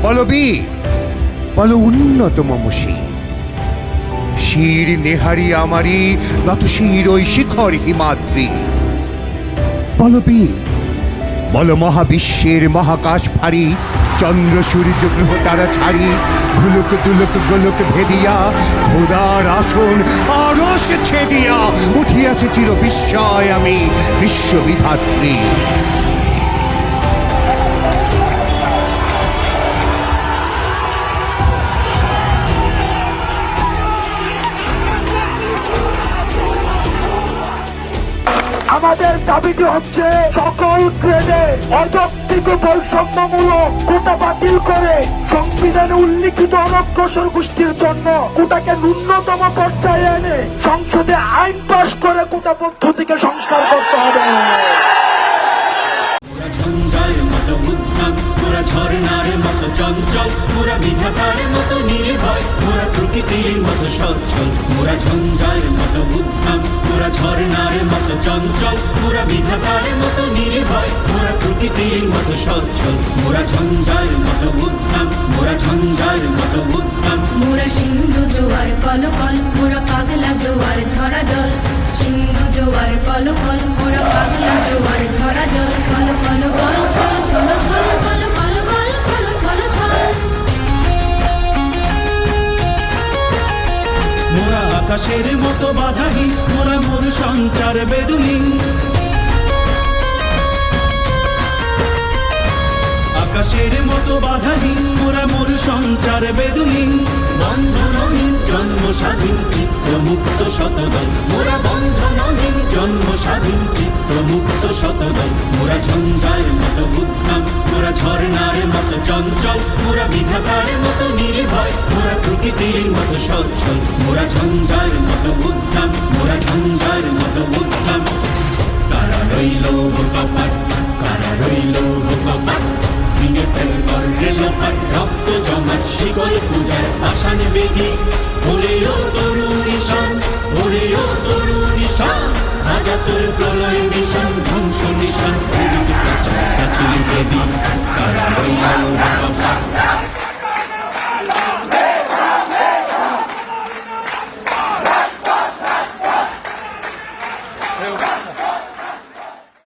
বলো বীর, বলো উন্নত মমসী, শির নেহারি আমারি নত শির ওই শিখর হিমাদ্রি। বলো বীর, বলো মহাবিশ্বের মহাকাশ ভারী, চন্দ্র সূর্য গ্রহ তারা ছাড়ি, ভুলুক দুলুক গোলক ভেদিয়া খোদার আসন আরশ ছেদিয়া উঠিয়াছে চির বিস্ময় আমি বিশ্ববিধাত্রী। আমাদের দাবিটি হচ্ছে সকল গ্রেডে অযৌক্তিক বৈষম্যমূলক কোটা বাতিল করে সংবিধানে উল্লিখিত অনগ্রসর গোষ্ঠীর জন্য কোটাকে ন্যূনতম পর্যায়ে এনে সংসদে আইন পাশ করে কোটা পদ্ধতিকে সংস্কার করতে হবে। ঝর্ণার মতো চঞ্চল মোরা বিধাতার মতো নির্ভয়, মোরা প্রকৃতির মতো সচ্ছল, মোরা ঝঞ্ঝার মতো উদ্যম, মোরা ঝর্ণার মতো চঞ্চল, মোরা বিধাতার মতো নির্ভয়, মোরা প্রকৃতির মতো সচ্ছল, মোরা ঝঞ্ঝার মতো উদ্যম, মোরা ঝঞ্ঝার মতো উদ্যম। মোরা সিন্ধু জোয়ার কলকল, মোরা পাগলা জোয়ার ঝরা জল, সিন্ধু জোয়ার কলকল, মোরা পাগলা জোয়ার ঝরা জল, কল কল গল ছল ছল ছল, কল কল গল ছল ছল ছল। মোরা আকাশের মতো বাধাহীন, মোরা মোর সঞ্চার বেদুহীন, আকাশের মতো বাধাহীন, মোরা মোর সঞ্চার বেদুহীন, বন্ধনহীন জন্ম স্বাধীন চিত্ত মুক্ত শতদল, মোরা বন্ধনহীন জন্ম স্বাধীন চিত্ত মুক্ত শতদল, মোরা ঝঞ্ঝার মতো উদ্যম, মোরা ঝর্ণার মতো চঞ্চল, মোরা বিধাতার মতো নির্ভয়, মোরা প্রকৃতির মতো সচ্ছল, মোরা ঝঞ্ঝার মতো উদ্যম, মোরা ঝঞ্ঝার